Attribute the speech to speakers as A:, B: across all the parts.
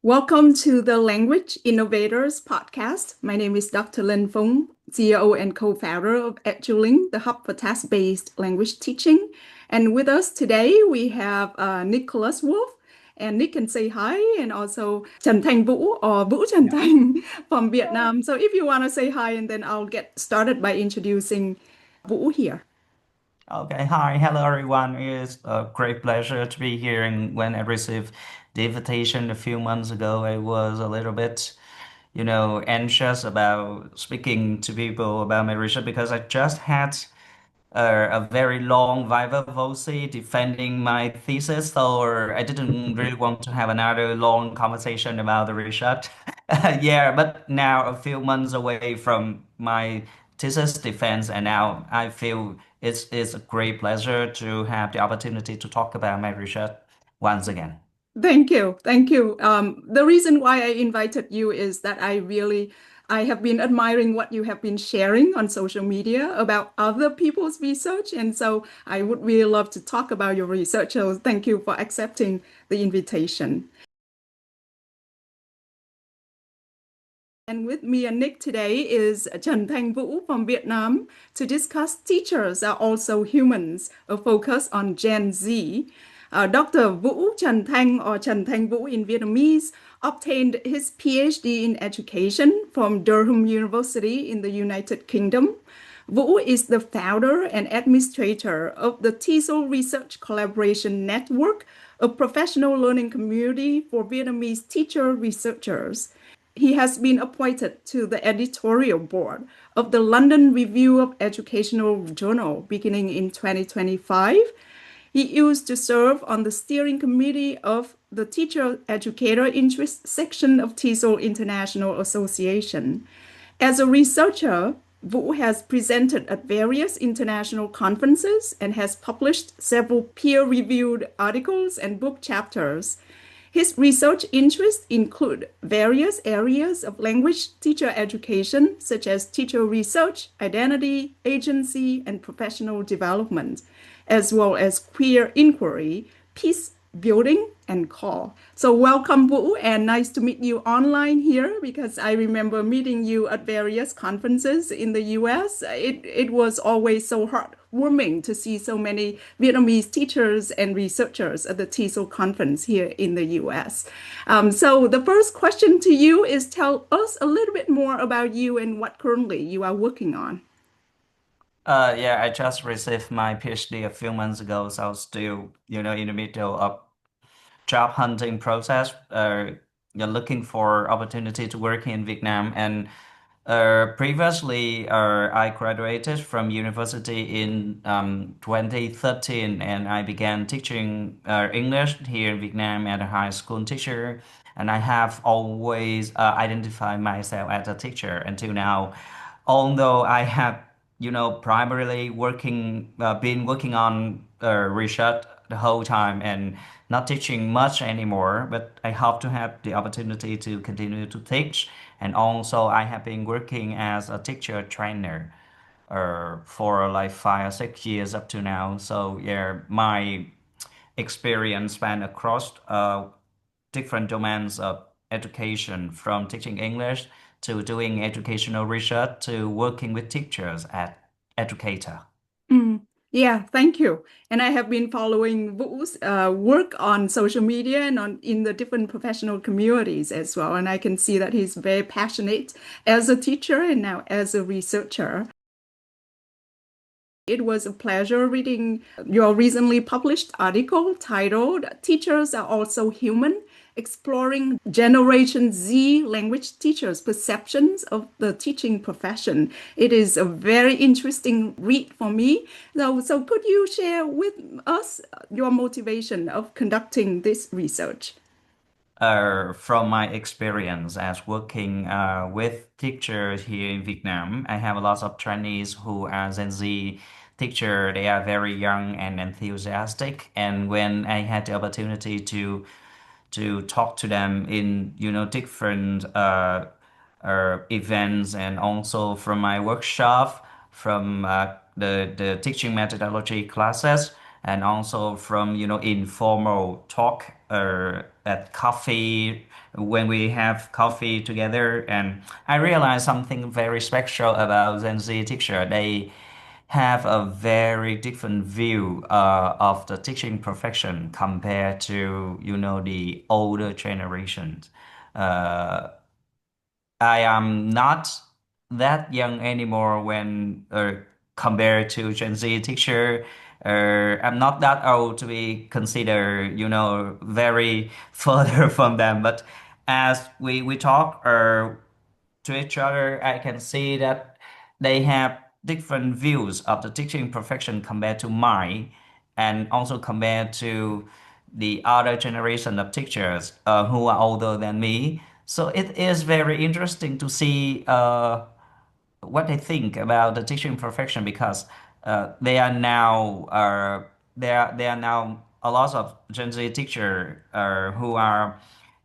A: Welcome to the Language Innovators podcast. My name is Dr. Linh Phung, CEO and co-founder of EduLink, the hub for task-based language teaching. And with us today, we have Nicholas Wolfe, and Nick can say hi, and also Trần Thanh Vũ or Vu Tran-Thanh from Vietnam. So if you want to say hi, and then I'll get started by introducing Vũ here.
B: Okay, hi, hello everyone. It's a great pleasure to be here. And when I received the invitation a few months ago, I was a little bit, anxious about speaking to people about my research because I just had a very long viva voce defending my thesis, so I didn't really want to have another long conversation about the research. Yeah, but now a few months away from my thesis defense, and now I feel it's a great pleasure to have the opportunity to talk about my research once again.
A: Thank you. Thank you. The reason why I invited you is that I have been admiring what you have been sharing on social media about other people's research. And so I would really love to talk about your research. So thank you for accepting the invitation. And with me and Nick today is Trần Thanh Vũ from Vietnam to discuss Teachers Are Also Humans, a focus on Gen Z. Dr. Vu Tran-Thanh or Trần Thanh Vũ in Vietnamese obtained his PhD in education from Durham University in the United Kingdom. Vũ is the founder and administrator of the TESOL Research Collaboration Network, a professional learning community for Vietnamese teacher researchers. He has been appointed to the editorial board of the London Review of Educational Journal beginning in 2025. He used to serve on the steering committee of the Teacher Educator Interest section of TESOL International Association. As a researcher, Vu has presented at various international conferences and has published several peer-reviewed articles and book chapters. His research interests include various areas of language teacher education, such as teacher research, identity, agency, and professional development, as well as queer inquiry, peace building, and call. So welcome, Vũ, and nice to meet you online here because I remember meeting you at various conferences in the US. It was always so heartwarming to see so many Vietnamese teachers and researchers at the TESOL conference here in the US. So the first question to you is tell us a little bit more about you and what currently you are working on.
B: Yeah, I just received my PhD a few months ago, so still, in the middle of job hunting process. You're looking for opportunity to work in Vietnam, and previously, I graduated from university in 2013, and I began teaching English here in Vietnam as a high school teacher. And I have always identified myself as a teacher until now. Although I have, primarily been working on research the whole time and not teaching much anymore, but I hope to have the opportunity to continue to teach. And also, I have been working as a teacher trainer for like 5 or 6 years up to now. So yeah, my experience span across different domains of education, from teaching English to doing educational research to working with teachers at Educator.
A: Mm, yeah, thank you. And I have been following Vu's work on social media and on in the different professional communities as well. And I can see that he's very passionate as a teacher and now as a researcher. It was a pleasure reading your recently published article titled Teachers Are Also Human, Exploring Generation Z Language Teachers' Perceptions of the Teaching Profession. It is a very interesting read for me. So could you share with us your motivation of conducting this research?
B: From my experience as working with teachers here in Vietnam, I have a lot of trainees who are Gen Z teacher. They are very young and enthusiastic. And when I had the opportunity to talk to them in different events, and also from my workshop, from the teaching methodology classes, and also from informal talk at coffee when we have coffee together, and I realized something very special about Gen Z teacher. They have a very different view of the teaching profession compared to, the older generations. Uh, I am not that young anymore when compared to Gen Z teacher. I'm not that old to be considered, very further from them. But as we talk to each other, I can see that they have different views of the teaching profession compared to mine, and also compared to the other generation of teachers who are older than me. So it is very interesting to see what they think about the teaching profession, because they are now there are now a lot of Gen Z teacher who are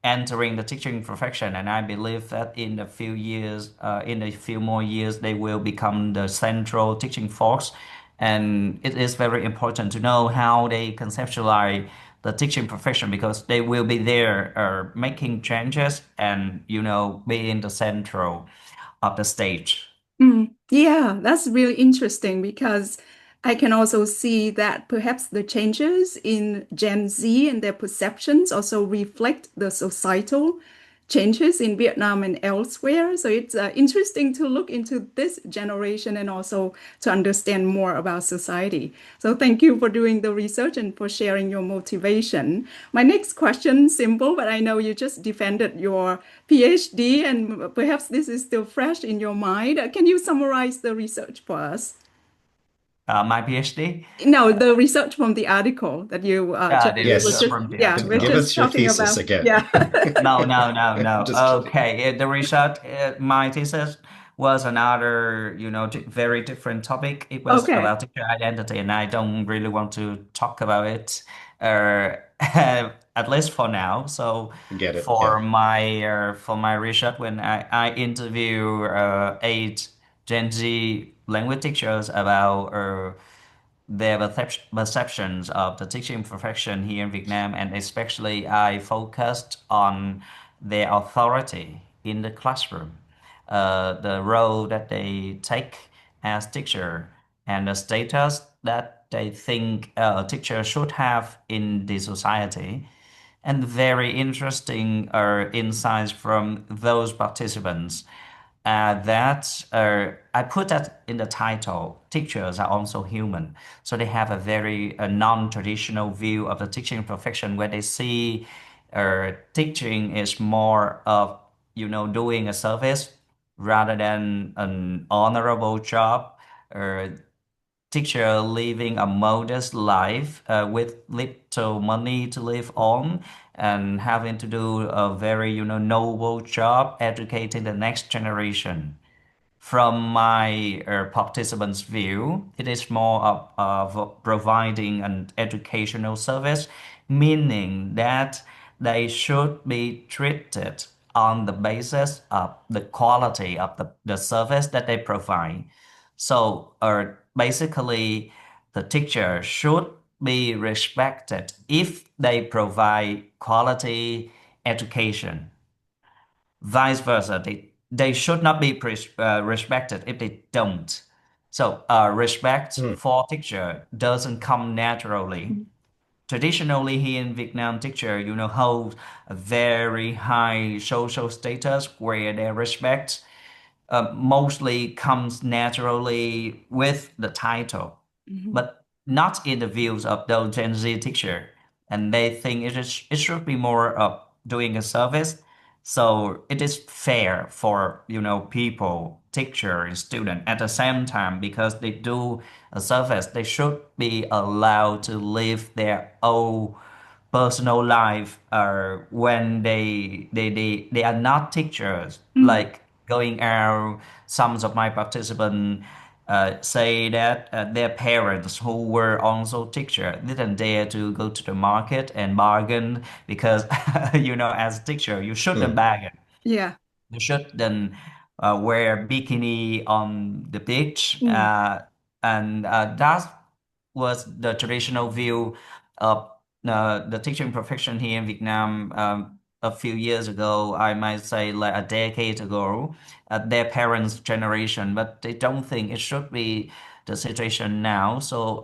B: entering the teaching profession, and I believe that in a few more years, they will become the central teaching force. And it is very important to know how they conceptualize the teaching profession, because they will be there making changes and be in the central of the stage.
A: Yeah, that's really interesting because I can also see that perhaps the changes in Gen Z and their perceptions also reflect the societal changes in Vietnam and elsewhere. So it's interesting to look into this generation and also to understand more about society. So thank you for doing the research and for sharing your motivation. My next question, simple, but I know you just defended your PhD and perhaps this is still fresh in your mind. Can you summarize the research for us?
B: My PhD.
A: No, the research from the article that you
B: Yeah,
A: just
B: the
A: were
C: Yes.
B: research
A: just
B: from the
A: yeah, we're
B: article.
C: Give
A: just
C: us your
A: talking
C: thesis
A: about
C: again.
A: yeah.
B: No, no, no, no.
C: Just kidding.
B: Okay, the research, my thesis was another, very different topic. It was
A: Okay.
B: about teacher identity, and I don't really want to talk about it, at least for now. So,
C: Get it. Yeah.
B: for my research, when I interview eight Gen Z language teachers about their perceptions of the teaching profession here in Vietnam, and especially I focused on their authority in the classroom, the role that they take as teacher, and the status that they think a teacher should have in the society. And very interesting insights from those participants. I put that in the title. Teachers are also human, so they have a very non-traditional view of the teaching profession, where they see teaching is more of doing a service rather than an honorable job. Uh, Teacher living a modest life with little money to live on, and having to do a very noble job educating the next generation. From my participants' view, it is more of providing an educational service, meaning that they should be treated on the basis of the quality of the service that they provide. So, basically, the teacher should be respected if they provide quality education. Vice versa, they should not be respected if they don't. So respect
C: Hmm.
B: for teacher doesn't come naturally. Traditionally, here in Vietnam, teacher, hold a very high social status, where their respect mostly comes naturally with the title,
A: Mhm.
B: but not in the views of those Gen Z teacher. And they think it should be more of doing a service. So it is fair for people, teacher and student at the same time, because they do a service. They should be allowed to live their own personal life when they are not teachers,
A: Mm.
B: like going out. Some of my participants say that their parents who were also teacher didn't dare to go to the market and bargain, because as a teacher you shouldn't
C: Hmm.
B: bargain.
A: Yeah.
B: You shouldn't wear bikini on the beach,
A: Mm.
B: and that was the traditional view of the teaching profession here in Vietnam a few years ago, I might say like a decade ago, their parents' generation, but they don't think it should be the situation now. So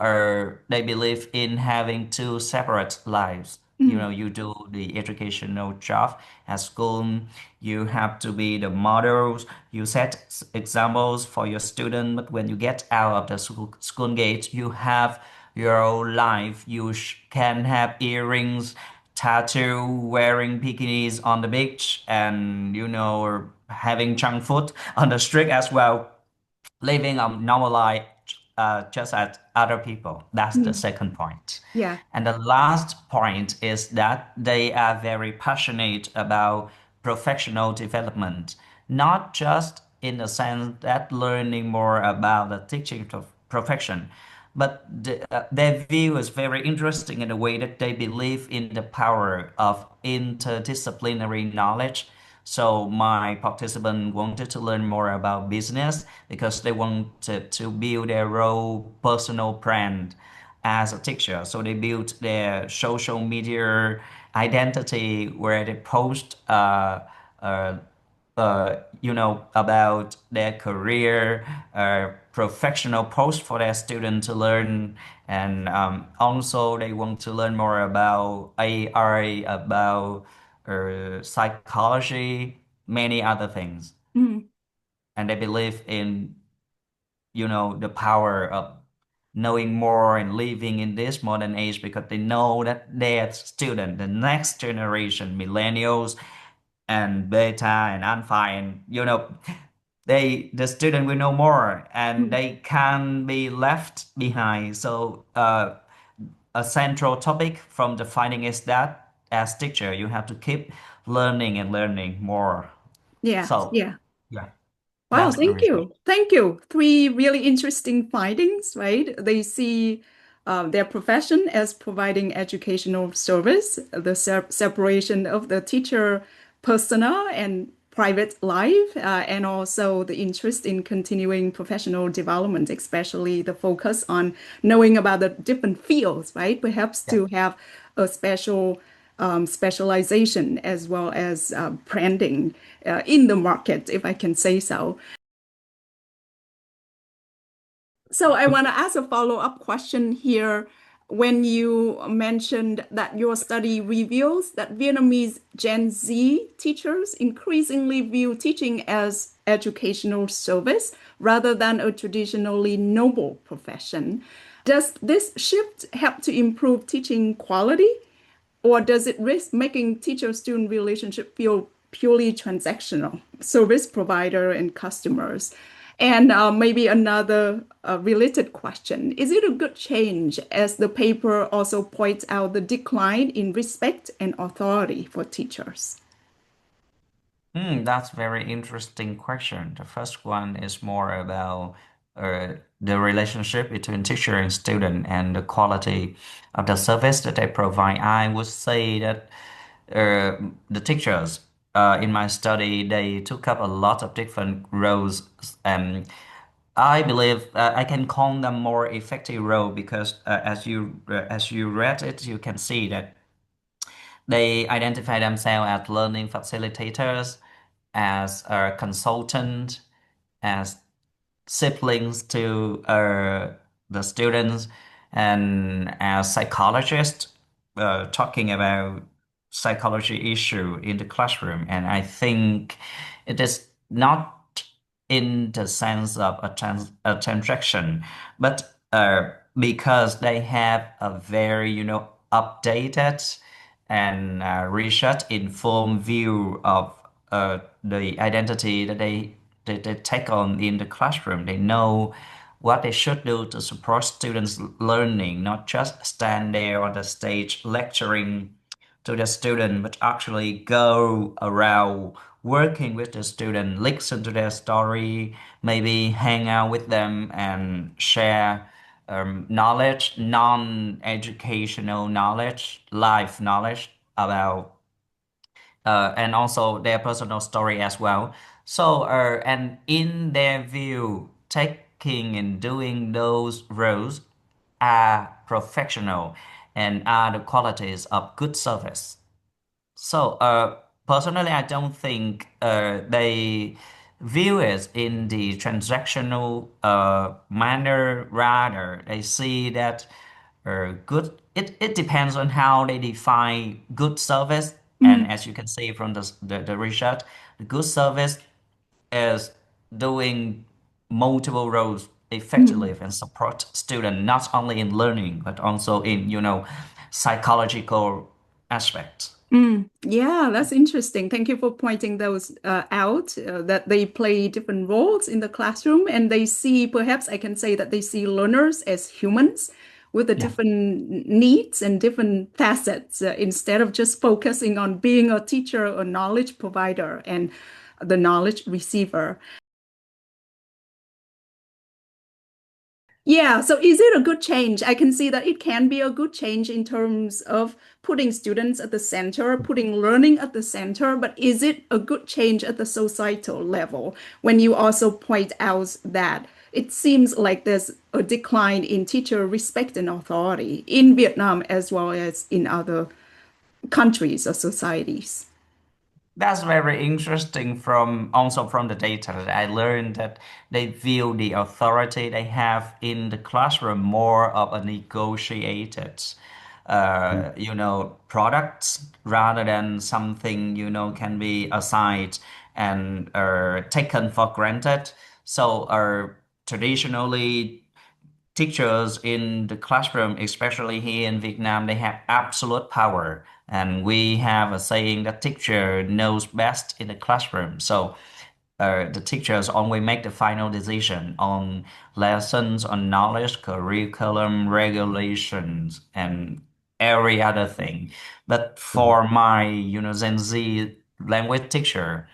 B: they believe in having two separate lives. You
A: Mm,
B: know, you do the educational job at school, you have to be the models, you set examples for your student, but when you get out of the school gate, you have your own life. You can have earrings, tattoo, wearing bikinis on the beach, and or having junk food on the street as well, living a normal life just as other people. That's the
A: mm,
B: second point.
A: yeah.
B: And the last point is that they are very passionate about professional development, not just in the sense that learning more about the teaching profession, but their view is very interesting in the way that they believe in the power of interdisciplinary knowledge. So my participant wanted to learn more about business because they wanted to build their own personal brand as a teacher. So they built their social media identity where they post uh, about their career, professional post for their students to learn. And also they want to learn more about AI, about psychology, many other things.
A: Mm,
B: And they believe in, the power of knowing more and living in this modern age because they know that their student, the next generation, millennials and beta and alpha, and the student will know more and
A: mm,
B: they can't be left behind. So a central topic from the finding is that as teacher you have to keep learning and learning more.
A: yeah,
B: So
A: yeah.
B: yeah,
A: Wow,
B: that's the
A: thank
B: research.
A: you. Thank you. Three really interesting findings, right? They see their profession as providing educational service, the separation of the teacher persona and private life, and also the interest in continuing professional development, especially the focus on knowing about the different fields, right? Perhaps
B: Yeah.
A: to have a specialization as well as branding in the market, if I can say so. So I want to ask a follow-up question here. When you mentioned that your study reveals that Vietnamese Gen Z teachers increasingly view teaching as educational service rather than a traditionally noble profession, does this shift help to improve teaching quality? Or does it risk making teacher-student relationship feel purely transactional, service provider and customers? And maybe another related question, is it a good change as the paper also points out the decline in respect and authority for teachers?
B: That's very interesting question. The first one is more about the relationship between teacher and student and the quality of the service that they provide. I would say that uh, the teachers in my study, they took up a lot of different roles, and I believe I can call them more effective role because as you read it, you can see that they identify themselves as learning facilitators, as a consultant, as siblings to the students, and as psychologists talking about psychology issue in the classroom. And I think it is not in the sense of a transaction, but because they have a very, updated and research informed view of the identity that they take on in the classroom. They know what they should do to support students' learning, not just stand there on the stage lecturing to the student, but actually go around working with the student, listen to their story, maybe hang out with them and share knowledge, non-educational knowledge, life knowledge about and also their personal story as well. So, and in their view, taking and doing those roles are professional and are the qualities of good service. So, personally, I don't think they view it in the transactional manner. Rather, they see that good. It depends on how they define good service. And
A: Mm,
B: as you can see from the research, the good service is doing multiple roles effectively
A: mm,
B: and support students not only in learning but also in psychological aspects.
A: Yeah, that's interesting. Thank you for pointing those out, that they play different roles in the classroom and they see, perhaps I can say that they see learners as humans with the
B: Yeah.
A: different needs and different facets, instead of just focusing on being a teacher or knowledge provider and the knowledge receiver. Yeah, so is it a good change? I can see that it can be a good change in terms of putting students at the center, putting learning at the center, but is it a good change at the societal level when you also point out that it seems like there's a decline in teacher respect and authority in Vietnam as well as in other countries or societies?
B: That's very interesting from the data that I learned that they view the authority they have in the classroom more of a negotiated products rather than something, can be assigned and taken for granted. So traditionally teachers in the classroom, especially here in Vietnam, they have absolute power. And we have a saying that teacher knows best in the classroom. So the teachers only make the final decision on lessons, on knowledge, curriculum, regulations, and every other thing. But
C: Mhm.
B: for my, Gen Z language teacher,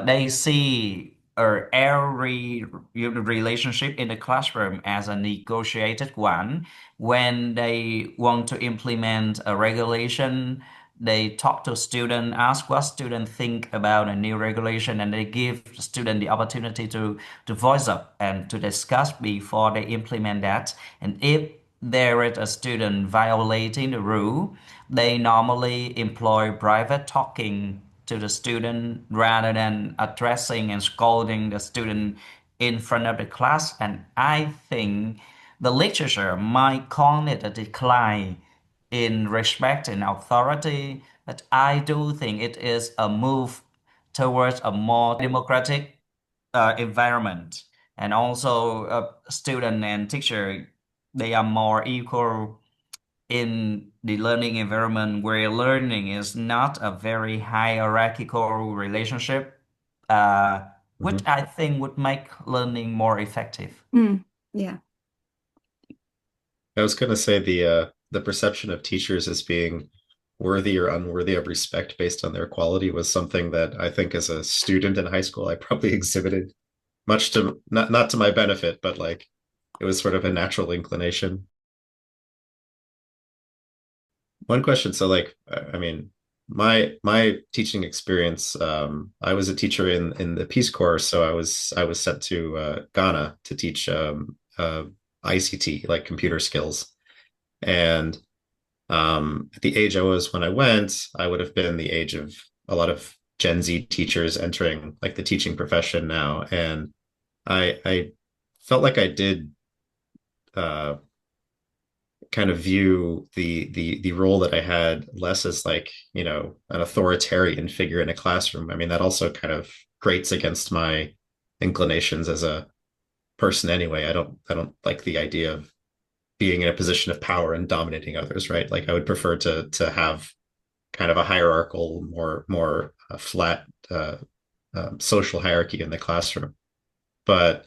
B: they see every relationship in the classroom as a negotiated one. When they want to implement a regulation, they talk to student, ask what student think about a new regulation, and they give the student the opportunity to voice up and to discuss before they implement that. And if there is a student violating the rule, they normally employ private talking to the student rather than addressing and scolding the student in front of the class. And I think the literature might call it a decline in respect and authority, but I do think it is a move towards a more democratic environment. And also, student and teacher, they are more equal in the learning environment where learning is not a very hierarchical relationship, which
C: Mhm.
B: I think would make learning more effective.
A: Mm, yeah.
C: I was going to say the perception of teachers as being worthy or unworthy of respect based on their quality was something that I think as a student in high school I probably exhibited much to not to my benefit, but like it was sort of a natural inclination. One question, so like I mean, my teaching experience, I was a teacher in the Peace Corps, so I was sent to Ghana to teach ICT, like computer skills. And at the age I was when I went, I would have been the age of a lot of Gen Z teachers entering like the teaching profession now. And I felt like I did uh, kind of view the role that I had less as like, an authoritarian figure in a classroom. I mean, that also kind of grates against my inclinations as a person anyway. I don't like the idea of being in a position of power and dominating others, right? Like I would prefer to have kind of a hierarchical, more flat social hierarchy in the classroom. But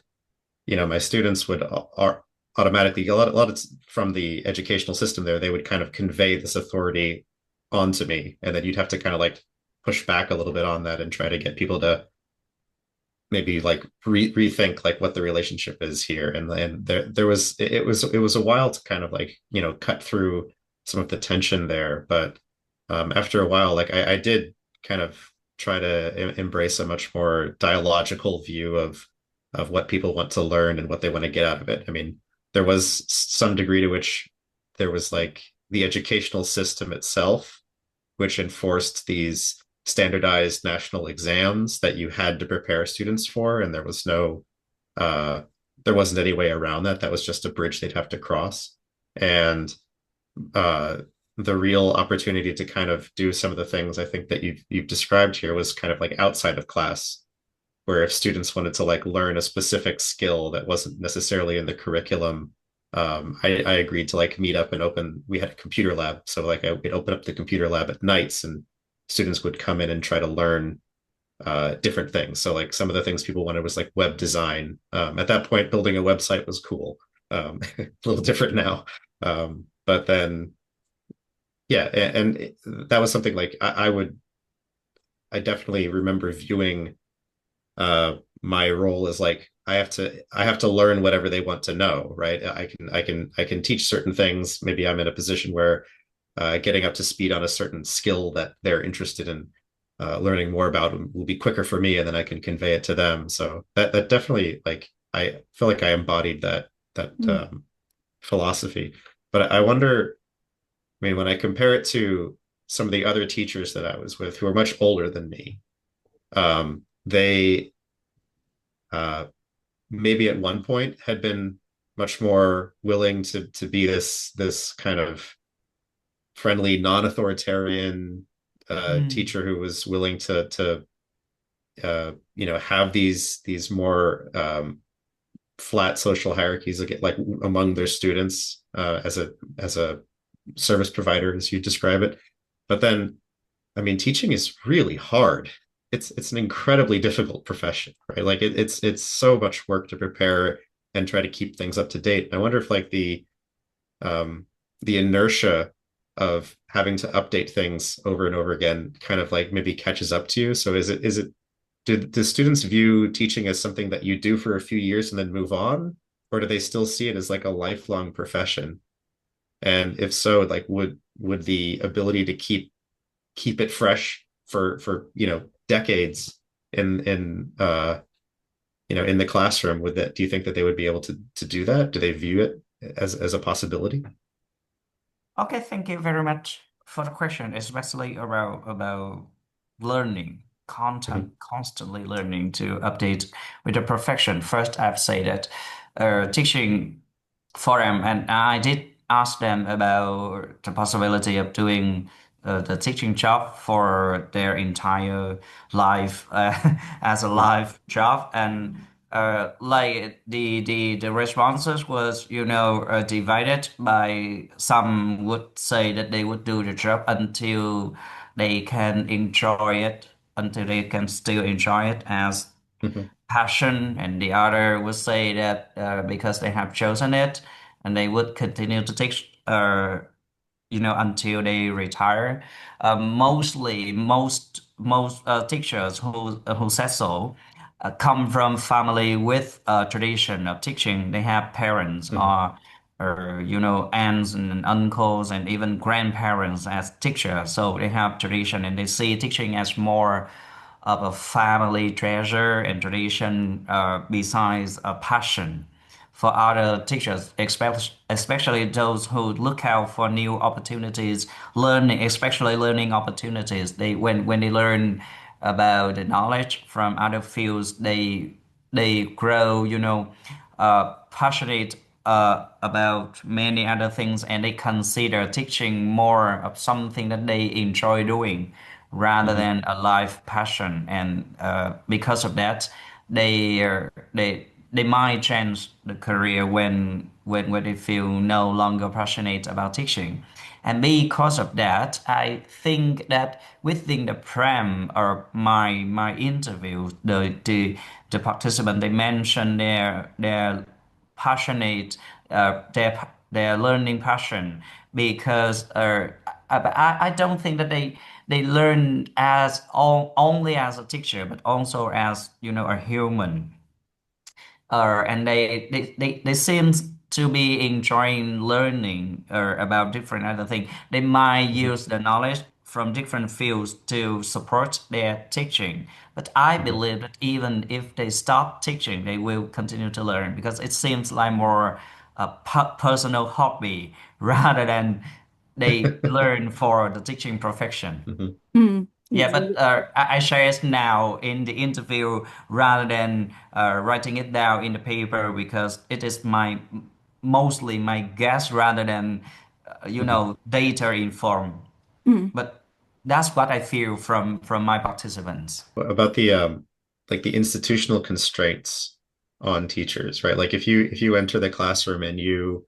C: my students would are automatically a lot of from the educational system there, they would kind of convey this authority onto me, and then you'd have to kind of like push back a little bit on that and try to get people to maybe like rethink like what the relationship is here. And there was it was a while to kind of like cut through some of the tension there, but after a while, like I did kind of try to embrace a much more dialogical view of what people want to learn and what they want to get out of it. I mean, there was some degree to which there was like the educational system itself, which enforced these standardized national exams that you had to prepare students for, and uh, there wasn't any way around that. That was just a bridge they'd have to cross. And uh, the real opportunity to kind of do some of the things I think that you've described here was kind of like outside of class, where if students wanted to like learn a specific skill that wasn't necessarily in the curriculum, I agreed to like meet up and open. We had a computer lab, so like I would open up the computer lab at nights, and students would come in and try to learn different things. So like some of the things people wanted was like web design. At that point, building a website was cool. A little different now. But then, yeah, and that was something like I definitely remember viewing my role as like I have to learn whatever they want to know, right? I can teach certain things. Maybe I'm in a position where getting up to speed on a certain skill that they're interested in learning more about will be quicker for me, and then I can convey it to them. So that definitely, like, I feel like I embodied that philosophy. But I wonder, I mean, when I compare it to some of the other teachers that I was with who are much older than me, they uh, maybe at one point had been much more willing to be this kind of friendly, non-authoritarian
B: Mm.
C: teacher who was willing to have these more flat social hierarchies like among their students as a service provider, as you describe it. But then, I mean, teaching is really hard. It's an incredibly difficult profession, right? Like it's so much work to prepare and try to keep things up to date. I wonder if like um, the inertia of having to update things over and over again kind of like maybe catches up to you. So is it do students view teaching as something that you do for a few years and then move on, or do they still see it as like a lifelong profession? And if so, like would the ability to keep it fresh for decades in in the classroom, would that do you think that they would be able to do that? Do they view it as a possibility?
B: Okay, thank you very much for the question, especially about learning,
C: Mhm.
B: content, constantly learning to update with the perfection. First, I've said that teaching for them, and I did ask them about the possibility of doing the teaching job for their entire life as a live job, and like the responses was divided. By some would say that they would do the job until they can enjoy it, until they can still enjoy it as
C: Mhm.
B: passion, and the other would say that because they have chosen it, and they would continue to teach until they retire. Mostly, most teachers who said so come from family with a tradition of teaching. They have parents
C: Mhm.
B: or aunts and uncles and even grandparents as teachers, so they have tradition and they see teaching as more of a family treasure and tradition besides a passion. For other teachers, especially those who look out for new opportunities, learning, especially learning opportunities. They when they learn about the knowledge from other fields, they grow, passionate about many other things, and they consider teaching more of something that they enjoy doing rather
C: Mhm.
B: than a life passion. And because of that, they might change the career when they feel no longer passionate about teaching. And because of that, I think that within the pram or my interview, the participant, they mentioned their passionate their learning passion, because I don't think that they learn as only as a teacher, but also as a human. And they seem to be enjoying learning about different other things. They might
C: Mhm.
B: use the knowledge from different fields to support their teaching. But I
C: Mhm.
B: believe that even if they stop teaching, they will continue to learn, because it seems like more a personal hobby rather than they learn for the teaching profession.
C: Mhm.
B: Yeah, but
A: Exactly.
B: I share it now in the interview rather than writing it down in the paper because it is my mostly my guess rather than
C: Mhm.
B: data informed. But that's what I feel from my participants.
C: What about the like the institutional constraints on teachers, right? Like if you enter the classroom and you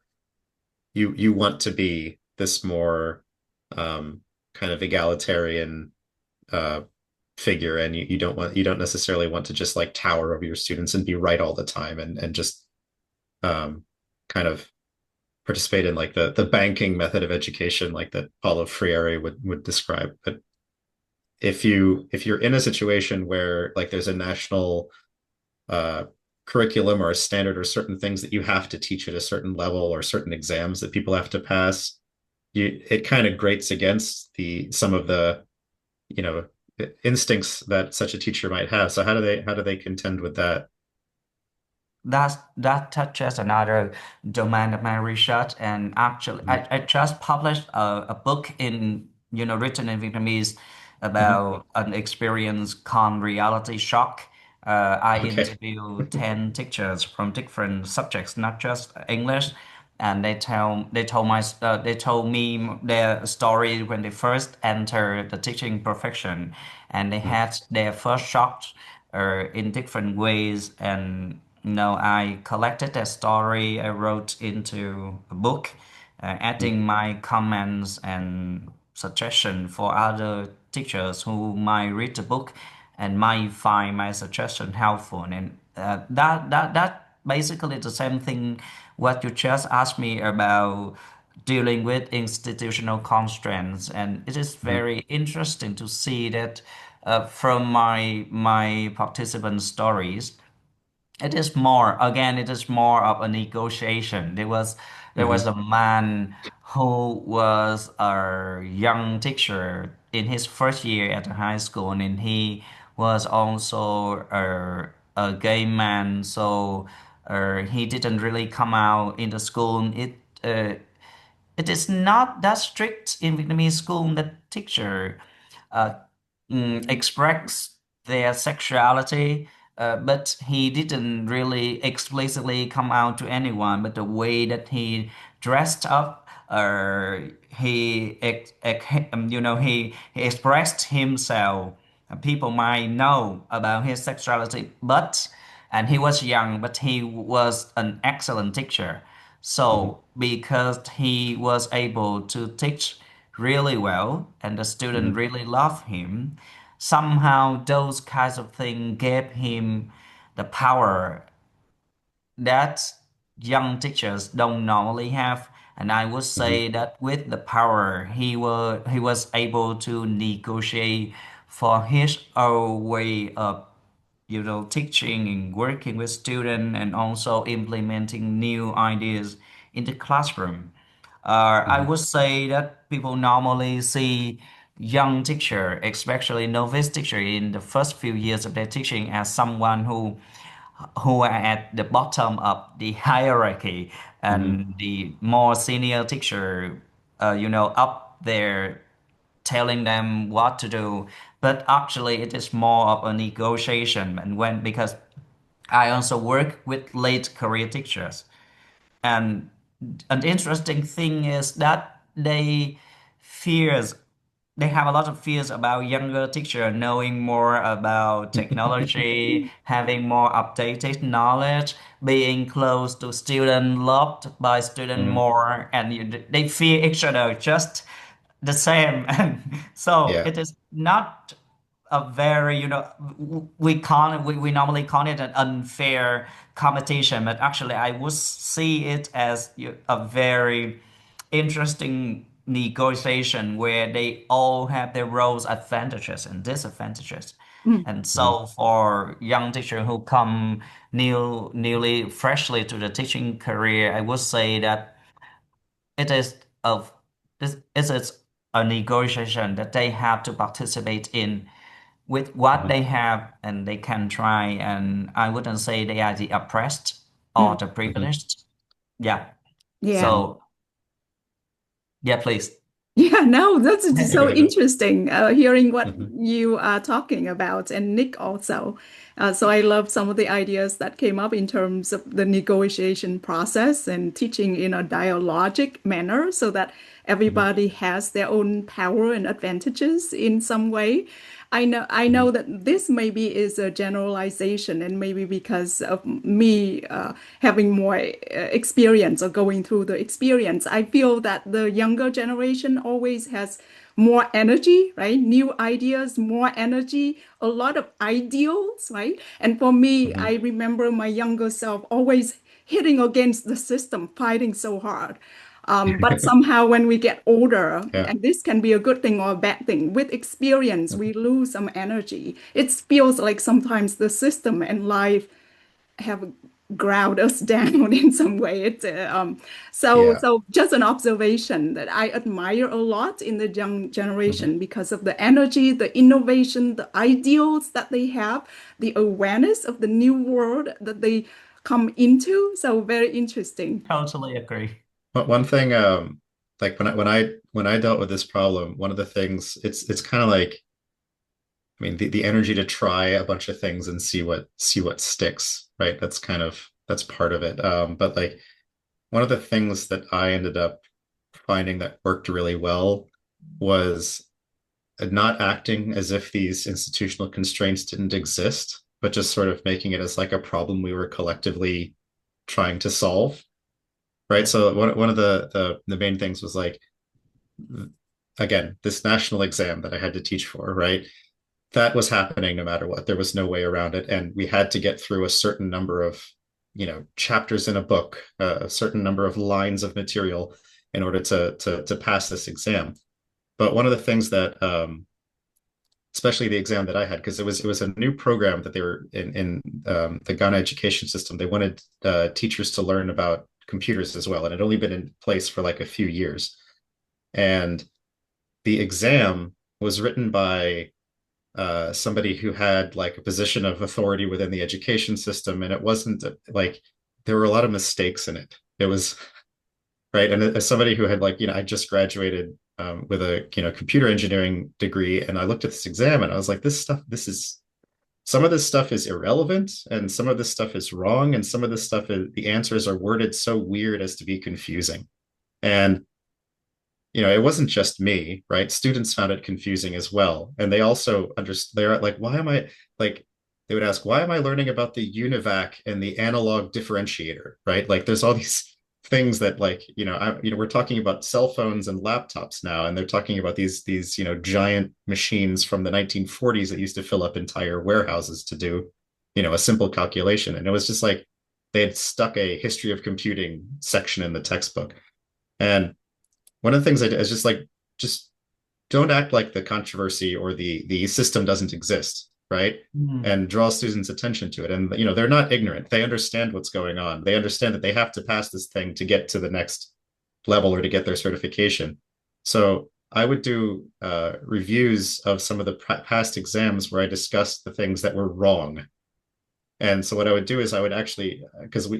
C: want to be this more kind of egalitarian uh figure, and you don't necessarily want to just like tower over your students and be right all the time, and just kind of participate in like the banking method of education like that Paulo Freire would describe. But if you're in a situation where like there's a national uh curriculum or a standard or certain things that you have to teach at a certain level or certain exams that people have to pass, it kind of grates against the some of the, you know, instincts that such a teacher might have. So how do they contend with that?
B: That touches another domain of my research, and actually,
C: Mhm.
B: I just published a book in written in Vietnamese
C: Mhm.
B: about an experience called reality shock. I
C: Okay.
B: interviewed 10 teachers from different subjects, not just English, and they told me their story when they first entered the teaching profession, and they
C: Mhm.
B: had their first shock in different ways. And I collected their story. I wrote into a book, adding my comments and suggestion for other teachers who might read the book and might find my suggestion helpful. And that basically the same thing what you just asked me about dealing with institutional constraints. And it is
C: Mhm.
B: very interesting to see that from my participant stories, it is more of a negotiation. There was
C: Mhm.
B: a man who was a young teacher in his first year at the high school, and he was also a gay man, so he didn't really come out in the school. Uh, it is not that strict in Vietnamese school that teacher uh, express their sexuality, but he didn't really explicitly come out to anyone. But the way that he dressed up, he expressed himself. People might know about his sexuality, and he was young, but he was an excellent teacher.
C: Mhm.
B: So because he was able to teach really well and the student
C: Mhm.
B: really loved him, somehow those kinds of things gave him the power that young teachers don't normally have. And I would
C: Mhm.
B: say that with the power, he was able to negotiate for his own way of teaching and working with students and also implementing new ideas in the classroom. I
C: Mhm.
B: would say that people normally see young teacher, especially novice teacher, in the first few years of their teaching as someone who are at the bottom of the hierarchy,
C: Mhm.
B: and the more senior teacher, up there telling them what to do. But actually, it is more of a negotiation, and because I also work with late career teachers, and an interesting thing is that fears they have a lot of fears about younger teacher knowing more about technology, having more updated knowledge, being close to student, loved by student
C: Mhm.
B: more, and they fear each other just the same. And so
C: Yeah.
B: it is not a very, we normally call it an unfair competition, but actually I would see it as a very interesting negotiation where they all have their roles, advantages and disadvantages.
A: Mm.
B: And
C: Mhm.
B: so for young teacher who come newly freshly to the teaching career, I would say that it is of this is a negotiation that they have to participate in with what
C: Mhm.
B: they have, and they can try. And I wouldn't say they are the oppressed or
A: Mm.
B: the
C: Mhm.
B: privileged. Yeah.
A: Yeah.
C: Mhm.
B: So yeah, please.
A: Yeah, no, that's so
C: Go ahead.
A: interesting hearing what
C: Mhm.
A: you are talking about, and Nick also. So I love some of the ideas that came up in terms of the negotiation process and teaching in a dialogic manner so that
C: Mhm.
A: everybody has their own power and advantages in some way. I know
C: Mhm.
A: that this maybe is a generalization, and maybe because of me having more experience or going through the experience, I feel that the younger generation always has more energy, right? New ideas, more energy, a lot of ideals, right? And for me, I
C: Mhm.
A: remember my younger self always hitting against the system, fighting so hard. But somehow, when we get older,
C: Yeah.
A: and this can be a good thing or a bad thing, with experience, we lose some energy. It feels like sometimes the system and life have ground us down in some way.
C: Yeah.
A: So just an observation that I admire a lot in the young
C: Mhm.
A: generation because of the energy, the innovation, the ideals that they have, the awareness of the new world that they come into. So very interesting.
B: Totally agree.
C: But one thing, like when I dealt with this problem, one of the things it's kind of like, I mean, the energy to try a bunch of things and see what sticks, right? That's part of it. But like one of the things that I ended up finding that worked really well was not acting as if these institutional constraints didn't exist, but just sort of making it as like a problem we were collectively trying to solve. Right. So one of the main things was like, again, this national exam that I had to teach for, right? That was happening no matter what. There was no way around it. And we had to get through a certain number of, chapters in a book, a certain number of lines of material in order to pass this exam. But one of the things that especially the exam that I had, because it was a new program that they were in the Ghana education system. They wanted teachers to learn about computers as well, and it had only been in place for like a few years. And the exam was written by somebody who had like a position of authority within the education system, and it wasn't like there were a lot of mistakes in it. It was right, and as somebody who had like I just graduated with a computer engineering degree, and I looked at this exam and I was like, some of this stuff is irrelevant, and some of this stuff is wrong, and some of this stuff is the answers are worded so weird as to be confusing. And it wasn't just me, right? Students found it confusing as well. And they also understand, they're like, why am I like, they would ask, why am I learning about the univac and the analog differentiator, right? Like there's all these things that like, we're talking about cell phones and laptops now, and they're talking about these, giant machines from the 1940s that used to fill up entire warehouses to do, a simple calculation. And it was just like, they had stuck a history of computing section in the textbook. And one of the things I did is just don't act like the controversy or the system doesn't exist, right?
B: Mm.
C: And draw students' attention to it. And they're not ignorant. They understand what's going on. They understand that they have to pass this thing to get to the next level or to get their certification. So I would do reviews of some of the past exams where I discussed the things that were wrong. And so what I would do is I would actually, because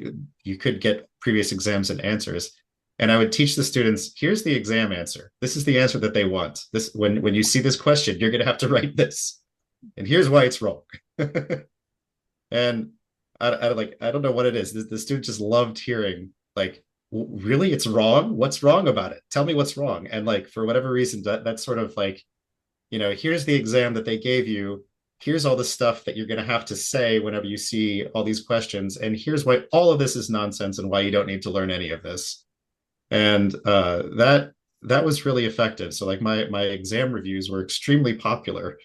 C: you could get previous exams and answers, and I would teach the students, here's the exam answer. This is the answer that they want. This when you see this question, you're going to have to write this, and here's why it's wrong. And I don't know what it is. The student just loved hearing like, really, it's wrong. What's wrong about it? Tell me what's wrong. And like for whatever reason, that's sort of like here's the exam that they gave you. Here's all the stuff that you're going to have to say whenever you see all these questions. And here's why all of this is nonsense and why you don't need to learn any of this. And that was really effective. So like my exam reviews were extremely popular,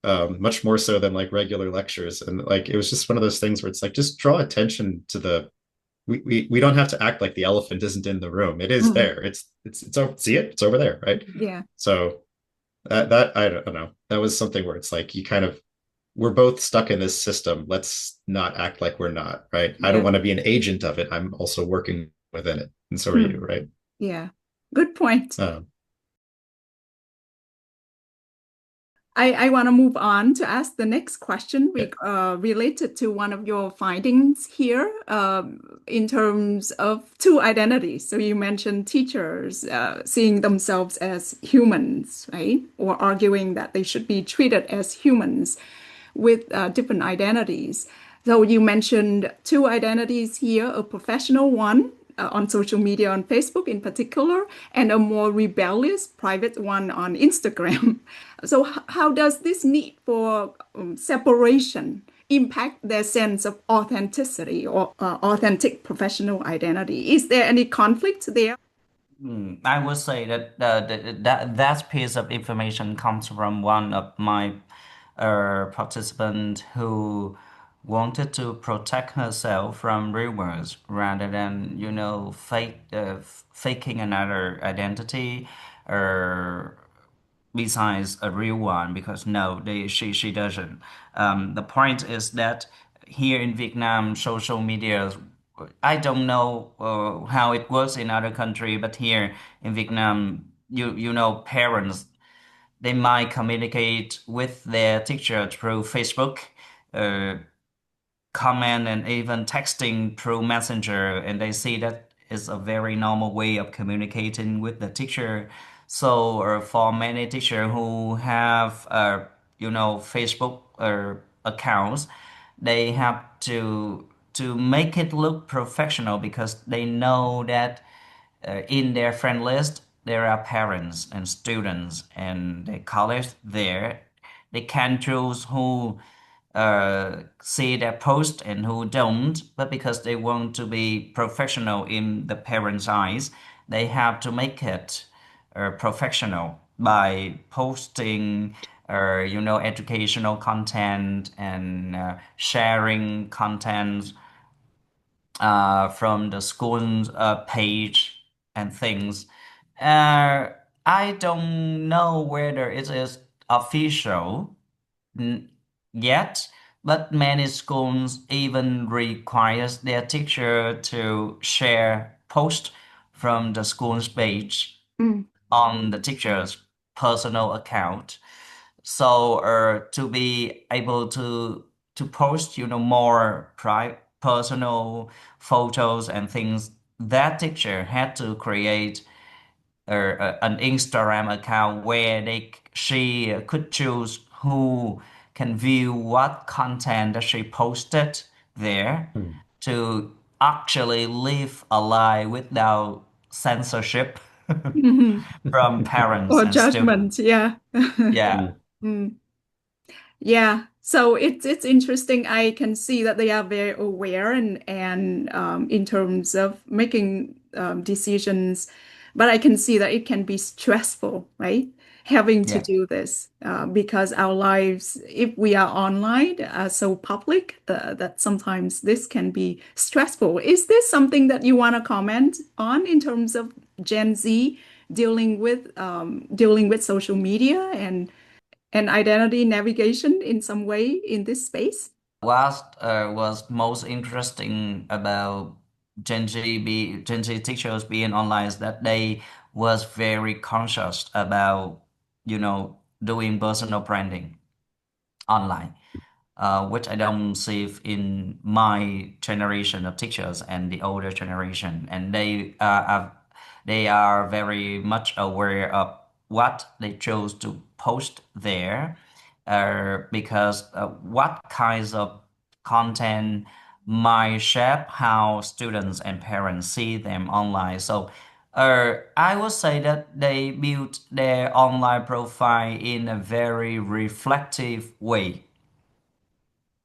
C: much more so than like regular lectures. And like it was just one of those things where it's like just draw attention to we don't have to act like the elephant isn't in the room. It is
A: Mhm.
C: there. It's over, see it? It's over there, right?
A: Yeah.
C: So that I don't know. That was something where it's like we're both stuck in this system. Let's not act like we're not, right? I don't
A: Yeah.
C: want to be an agent of it. I'm also working within it. And so are
A: Hmm.
C: you, right?
A: Yeah. Good point.
C: Um,
A: I want to move on to ask the next question related to one of your findings here in terms of two identities. So you mentioned teachers seeing themselves as humans, right? Or arguing that they should be treated as humans with different identities. So you mentioned two identities here, a professional one on social media, on Facebook in particular, and a more rebellious private one on Instagram. So how does this need for separation impact their sense of authenticity or authentic professional identity? Is there any conflict there?
B: I would say that that piece of information comes from one of my participants who wanted to protect herself from rumors rather than, faking another identity or besides a real one because no, she doesn't. The point is that here in Vietnam, social media, I don't know how it works in other country, but here in Vietnam, parents they might communicate with their teacher through Facebook, uh, comment and even texting through Messenger, and they see that is a very normal way of communicating with the teacher. So, for many teachers who have, Facebook accounts, they have to make it look professional because they know that in their friend list there are parents and students and the college there. They can choose who see their post and who don't, but because they want to be professional in the parents' eyes, they have to make it professional by posting, educational content and sharing content from the school's page and things. Uh, I don't know whether it is official n- yet, but many schools even requires their teacher to share post from the school's page
A: Mm.
B: on the teacher's personal account. So to be able to post, more personal photos and things, that teacher had to create an Instagram account where she could choose who can view what content that she posted there
C: Hmm.
B: to actually live a life without censorship
A: Mhm.
B: from parents
A: Or
B: and students.
A: judgment, yeah.
B: Yeah.
C: Hmm.
A: Mm. Yeah, so it's interesting. I can see that they are very aware and in terms of making decisions, but I can see that it can be stressful, right? Having to
B: Yeah.
A: do this because our lives, if we are online, are so public that sometimes this can be stressful. Is this something that you want to comment on in terms of Gen Z dealing with social media and identity navigation in some way in this space?
B: What was most interesting about Gen Z teachers being online is that they was very conscious about, doing personal branding online, which I don't see in my generation of teachers and the older generation. And they are very much aware of what they chose to post there, because what kinds of content might shape how students and parents see them online. So I would say that they built their online profile in a very reflective way,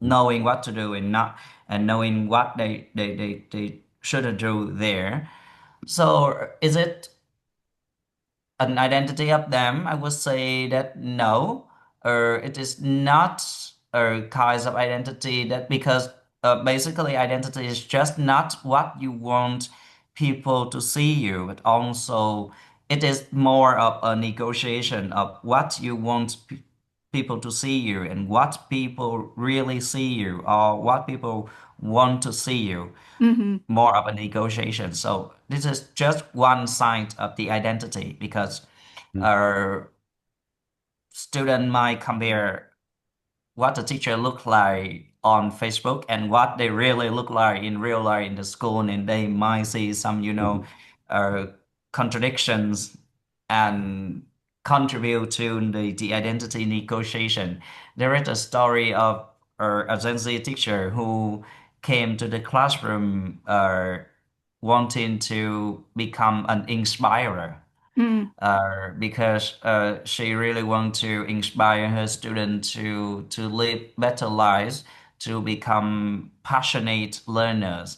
B: knowing what to do and not, and knowing what they shouldn't do there. So is it an identity of them? I would say that no, or it is not a kind of identity that because basically identity is just not what you want people to see you, but also it is more of a negotiation of what you want people to see you and what people really see you or what people want to see you,
A: Hmm.
B: more of a negotiation. So this is just one side of the identity because
C: Hmm.
B: uh, student might compare what the teacher look like on Facebook and what they really look like in real life in the school, and they might see some,
C: Mhm.
B: uh, contradictions and contribute to the identity negotiation. There is a story of a Gen Z teacher who came to the classroom wanting to become an inspirer
A: Mm,
B: because she really wants to inspire her students to live better lives, to become passionate learners.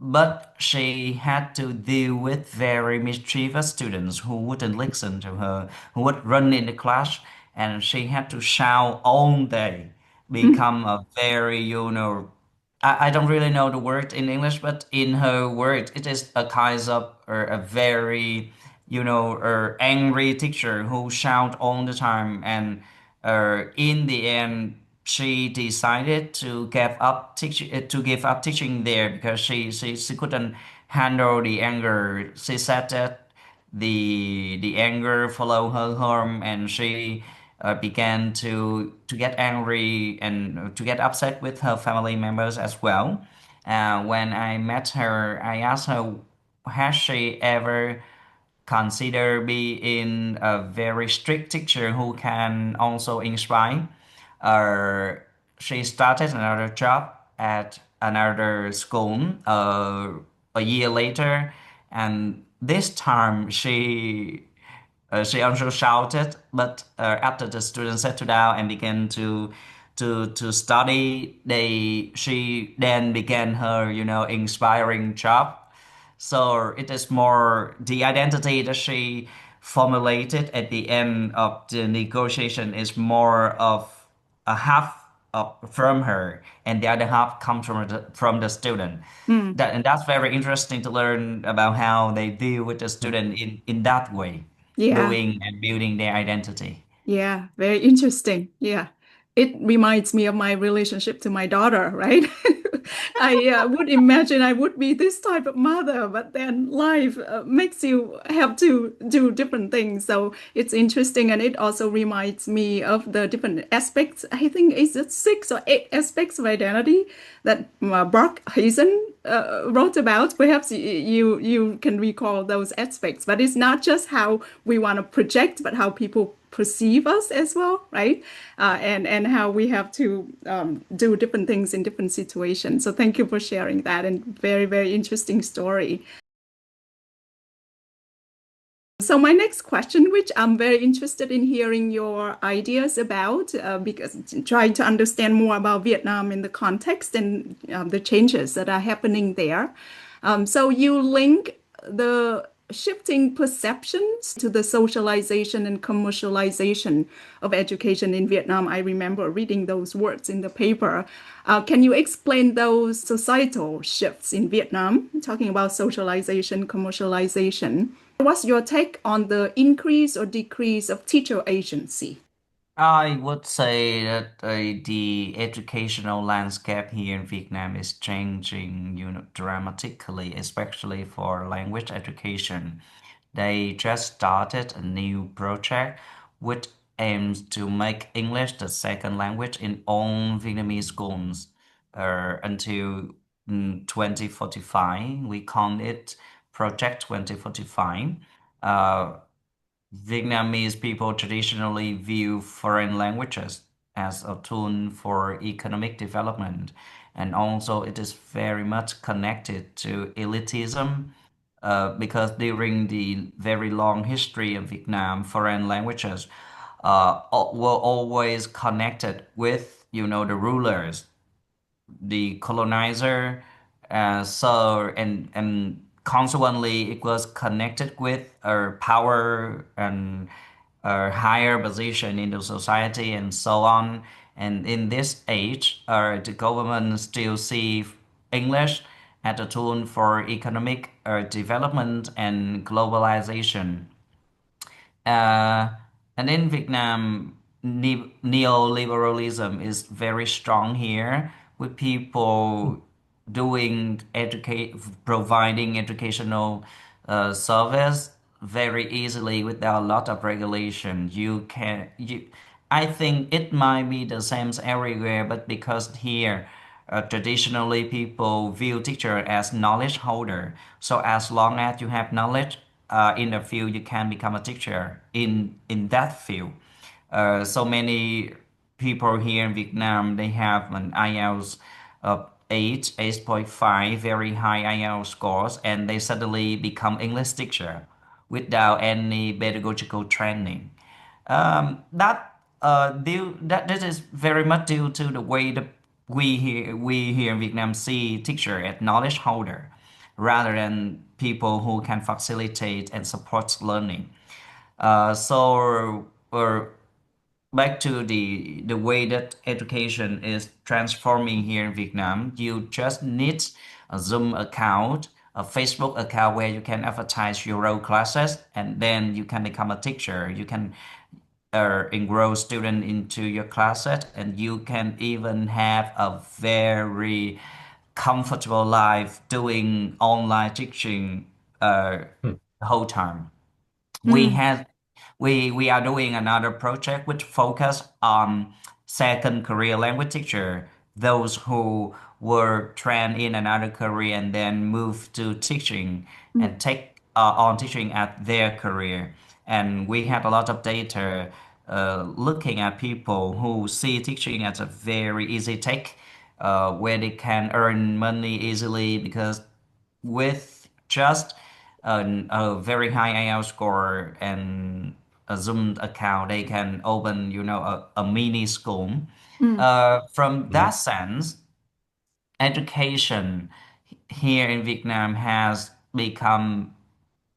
B: But she had to deal with very mischievous students who wouldn't listen to her, who would run in the class, and she had to shout all day,
A: mm,
B: become a very, I don't really know the word in English, but in her word, it is a kind of a very, angry teacher who shout all the time. And in the end, she decided to give up teaching there because she couldn't handle the anger. She said that the anger followed her home, and she began to get angry and to get upset with her family members as well. When I met her, I asked her, has she ever consider being a very strict teacher who can also inspire? Uh, she started another job at another school a year later, and this time she also shouted, but after the students settled down and began to study, she then began her inspiring job. So it is more the identity that she formulated at the end of the negotiation is more of a half from her, and the other half comes from the student.
A: mm.
B: And that's very interesting to learn about how they deal with the student in that way,
A: Yeah.
B: doing and building their identity.
A: Yeah, very interesting. Yeah. It reminds me of my relationship to my daughter, right? I would imagine I would be this type of mother, but then life makes you have to do different things. So it's interesting. And it also reminds me of the different aspects. I think it's just 6 or 8 aspects of identity that Brock Hazen wrote about. Perhaps you can recall those aspects, but it's not just how we want to project, but how people perceive us as well, right? And how we have to do different things in different situations. So thank you for sharing that, and very, very interesting story. So my next question, which I'm very interested in hearing your ideas about, because trying to understand more about Vietnam in the context and the changes that are happening there. So you link the shifting perceptions to the socialization and commercialization of education in Vietnam. I remember reading those words in the paper. Can you explain those societal shifts in Vietnam, talking about socialization, commercialization? What's your take on the increase or decrease of teacher agency?
B: I would say that the educational landscape here in Vietnam is changing, dramatically, especially for language education. They just started a new project which aims to make English the second language in all Vietnamese schools until 2045. We call it Project 2045. Uh, Vietnamese people traditionally view foreign languages as a tool for economic development, and also it is very much connected to elitism because during the very long history of Vietnam, foreign languages were always connected with, the rulers, the colonizer. And consequently, it was connected with a power and a higher position in the society and so on. And in this age, the government still see English as a tool for economic development and globalization. Uh, and in Vietnam, neoliberalism is very strong here, with people providing educational service very easily without a lot of regulation. I think it might be the same everywhere, but because here, traditionally people view teacher as knowledge holder. So as long as you have knowledge in the field, you can become a teacher in that field. So many people here in Vietnam, they have an IELTS of 8.5, very high IELTS scores, and they suddenly become English teacher without any pedagogical training. That this is very much due to the way that we here in Vietnam see teacher as knowledge holder rather than people who can facilitate and support learning. So back to the way that education is transforming here in Vietnam, you just need a Zoom account, a Facebook account where you can advertise your own classes, and then you can become a teacher. You can enroll students into your classes, and you can even have a very comfortable life doing online teaching
C: Hmm.
B: the whole time. We
A: Mm,
B: have we are doing another project which focus on second career language teacher, those who were trained in another career and then move to teaching
A: mm,
B: and take on teaching at their career. And we have a lot of data looking at people who see teaching as a very easy take, where they can earn money easily because with just a very high IELTS score and a Zoom account, they can open, a mini school.
A: mm,
B: From that
C: Mhm.
B: sense, education here in Vietnam has become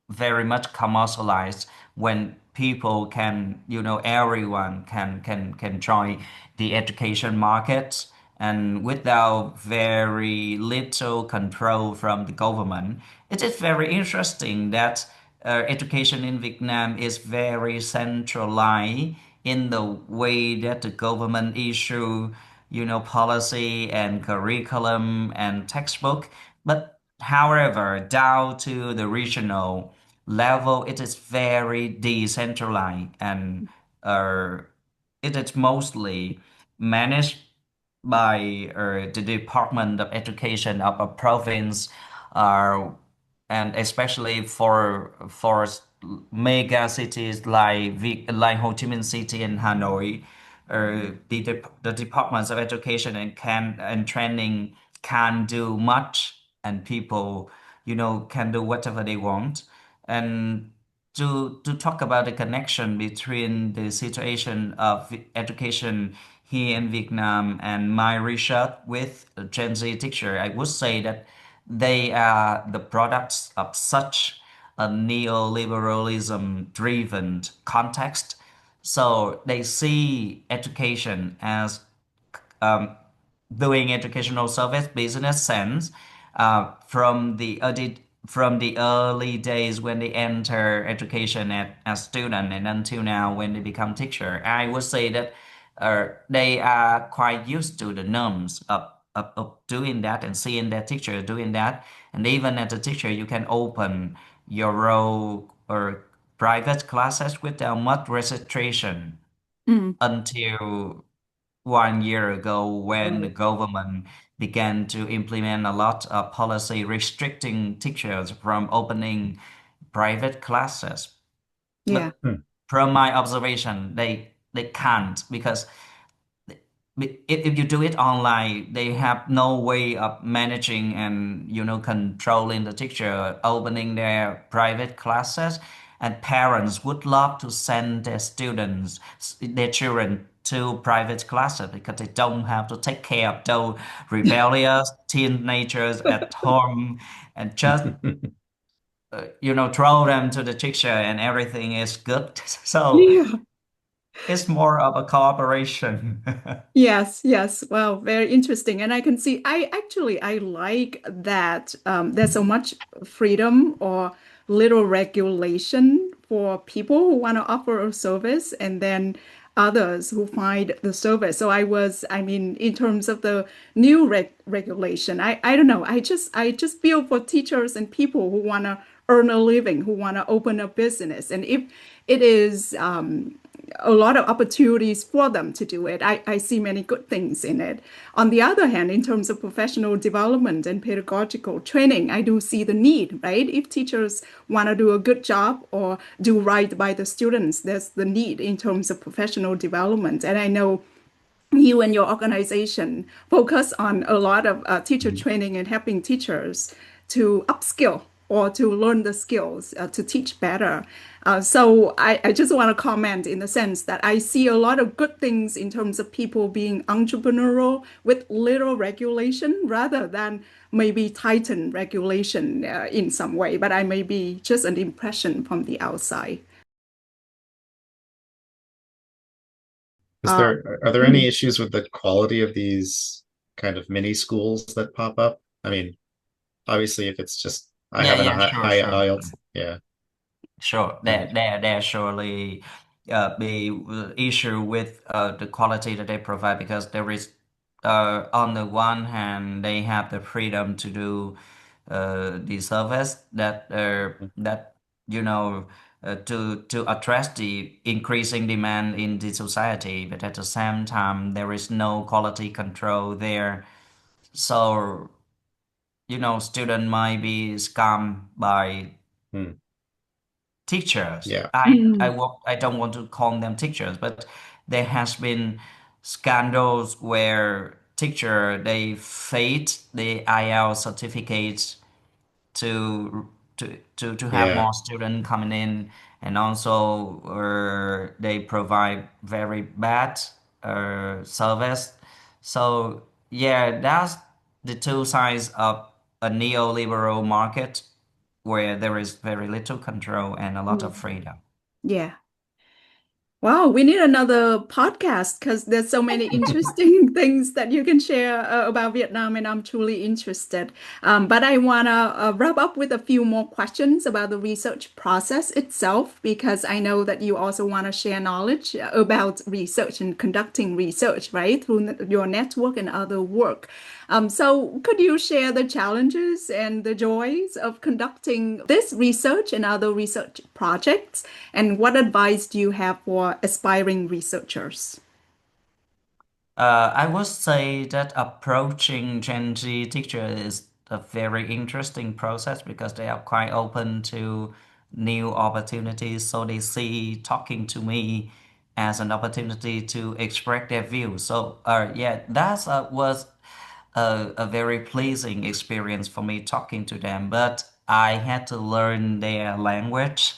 B: very much commercialized when people can, everyone can join the education market and without very little control from the government. It is very interesting that education in Vietnam is very centralized in the way that the government issue, policy and curriculum and textbook. But however, down to the regional level, it is very decentralized and uh, it is mostly managed by the Department of Education of a province, uh, and especially for mega cities like Ho Chi Minh City and Hanoi, the departments of education and training can do much, and people can do whatever they want. And to talk about the connection between the situation of education here in Vietnam and my research with a Gen Z teacher, I would say that they are the products of such a neoliberalism driven context. So they see education as doing educational service business sense from the early days when they enter education as student and until now when they become teacher. I would say that they are quite used to the norms of doing that and seeing their teacher doing that. And even as a teacher, you can open your own or private classes without much restriction
A: mm.
B: until 1 year ago when the government began to implement a lot of policy restricting teachers from opening private classes.
A: Yeah.
B: But
C: Hmm.
B: from my observation, they can't because if you do it online, they have no way of managing and controlling the teacher opening their private classes. And parents would love to send their students, their children to private classes because they don't have to take care of those rebellious teenagers at home and just throw them to the teacher and everything is good. So
A: Yeah.
B: it's more of a cooperation.
A: Yes, yes. Well, very interesting. And I can see, I like that there's so much freedom or little regulation for people who want to offer a service and then others who find the service. So I mean, in terms of the new regulation, I don't know. I just feel for teachers and people who want to earn a living, who want to open a business. And if it is a lot of opportunities for them to do it. I see many good things in it. On the other hand, in terms of professional development and pedagogical training, I do see the need, right? If teachers want to do a good job or do right by the students, there's the need in terms of professional development. And I know you and your organization focus on a lot of teacher training and helping teachers to upskill or to learn the skills to teach better. So I just want to comment in the sense that I see a lot of good things in terms of people being entrepreneurial with little regulation rather than maybe tighten regulation in some way. But I may be just an impression from the outside.
C: Are there any issues with the quality of these kind of mini schools that pop up? I mean, obviously, if it's just I have a high IELTS, yeah.
B: Sure, there surely be issue with the quality that they provide because there is on the one hand they have the freedom to do the service that you know to address the increasing demand in the society, but at the same time there is no quality control there. So student might be scammed by
C: Hmm.
B: teachers.
C: Yeah.
B: I don't want to call them teachers, but there has been scandals where teacher they fake the IELTS certificates to to have
C: Yeah.
B: more students coming in, and also they provide very bad service. So yeah, that's the two sides of a neoliberal market where there is very little control and a lot of freedom.
A: Yeah. Wow, we need another podcast because there's so many interesting things that you can share about Vietnam, and I'm truly interested. But I want to wrap up with a few more questions about the research process itself, because I know that you also want to share knowledge about research and conducting research, right, through your network and other work. So could you share the challenges and the joys of conducting this research and other research projects? And what advice do you have for aspiring researchers?
B: I would say that approaching Gen Z teacher is a very interesting process because they are quite open to new opportunities. So they see talking to me as an opportunity to express their views. So yeah, that was a very pleasing experience for me talking to them. But I had to learn their language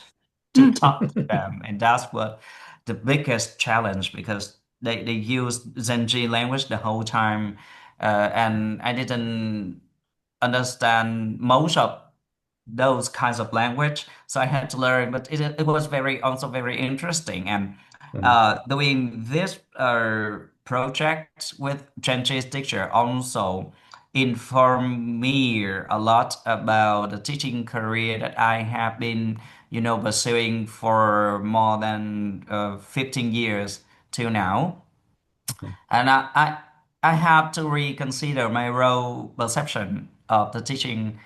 B: to talk to them, and that's what the biggest challenge because they use Zenji language the whole time, and I didn't understand most of those kinds of language, so I had to learn. But it was also very interesting, and
C: Mhm.
B: doing this project with Genji's teacher also informed me a lot about the teaching career that I have been, pursuing for more than 15 years till now. And I have to reconsider my role perception of the teaching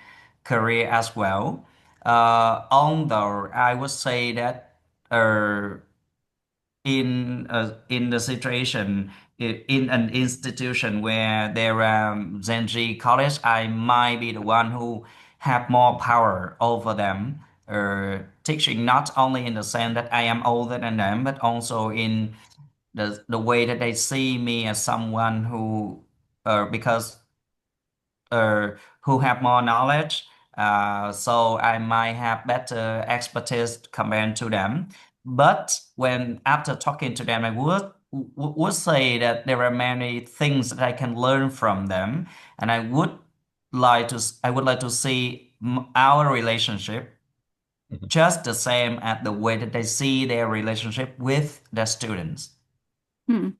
B: career as well. Although I would say that uh, in the situation in an institution where there are Gen Z college, I might be the one who have more power over them. Teaching not only in the sense that I am older than them, but also in the way that they see me as someone because who have more knowledge. So I might have better expertise compared to them. But when after talking to them, I would say that there are many things that I can learn from them, and I would like to see our relationship
C: Mhm.
B: just the same as the way that they see their relationship with their students.
A: Hmm.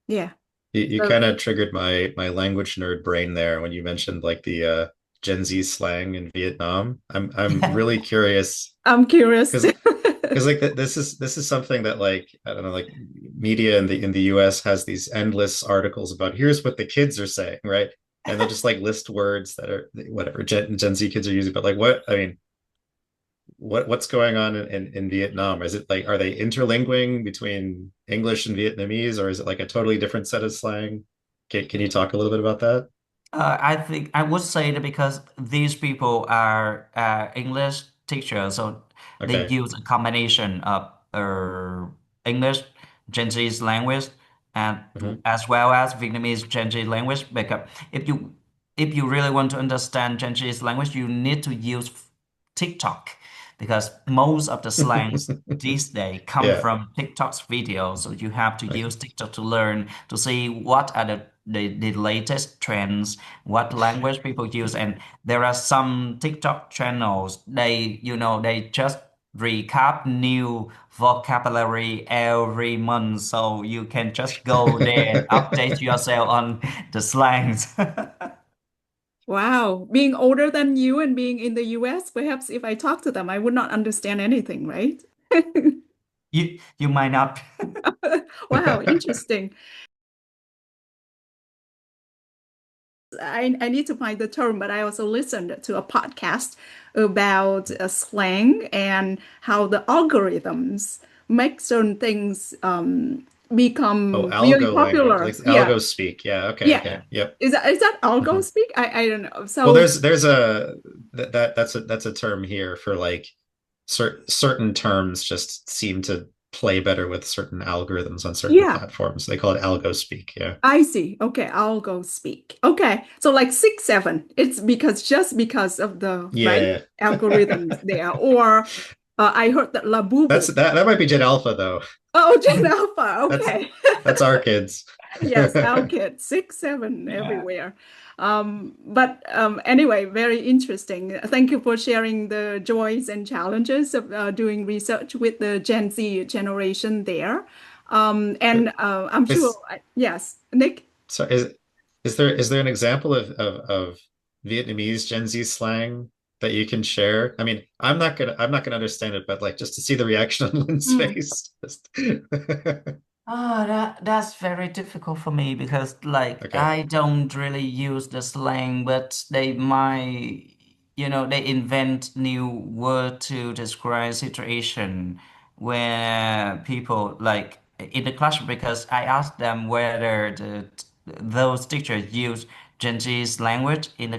A: Yeah.
C: You
A: So
C: kind of triggered my language nerd brain there when you mentioned like the Gen Z slang in Vietnam. I'm really curious
A: I'm curious
C: because
A: too.
C: like this is something that like I don't know like media in the US has these endless articles about here's what the kids are saying, right? And they'll just like list words that are whatever Gen Z kids are using, but like what I mean what's going on in Vietnam? Is it like, are they interlinguing between English and Vietnamese, or is it like a totally different set of slang? Can you talk a little bit about that?
B: I think I would say that because these people are English teachers, so they
C: Okay.
B: use a combination of English, Gen Z's language, and
C: Hmm.
B: as well as Vietnamese Gen Z language. Because if you really want to understand Gen Z's language, you need to use TikTok because most of the slangs these days come
C: Yeah.
B: from TikTok's videos. So you have to
C: Okay.
B: use TikTok to learn to see what are the latest trends, what language people use. And there are some TikTok channels, they just recap new vocabulary every month. So you can just go there and update yourself on the slangs.
A: Wow. Being older than you and being in the US, perhaps if I talk to them, I would not understand anything, right?
B: You might not.
A: Wow, interesting. I need to find the term, but I also listened to a podcast about slang and how the algorithms make certain things
C: Oh,
A: become really
C: algo language, like
A: popular. Yeah,
C: algo speak. Yeah. Okay.
A: yeah.
C: Okay. Yep.
A: Is that algo
C: Hmm.
A: speak? I don't know.
C: Well,
A: So
C: there's a that's a term here for like certain terms just seem to play better with certain algorithms on certain
A: yeah,
C: platforms. They call it algo speak. Yeah.
A: I see. Okay, I'll go speak. Okay, so like 6, 7, it's just because of the right
C: Yeah.
A: algorithms there. Or I heard that
C: That's
A: Labubu.
C: that might be Gen Alpha though.
A: Oh, Gen Alpha.
C: That's
A: Okay.
C: that's our kids.
A: Yes, our kids, 6, 7
B: Yeah.
A: everywhere. But anyway, very interesting. Thank you for sharing the joys and challenges of doing research with the Gen Z generation there. And I'm sure,
C: Is
A: yes, Nick.
C: so is there an example of Vietnamese Gen Z slang that you can share? I mean, I'm not gonna understand it, but like just to see the reaction on Lynn's
A: Mm,
C: face.
B: Oh, that's very difficult for me because like
C: Okay.
B: I don't really use the slang, but they might, they invent new word to describe situation where people like in the classroom because I asked them whether those teachers use Gen Z's language in the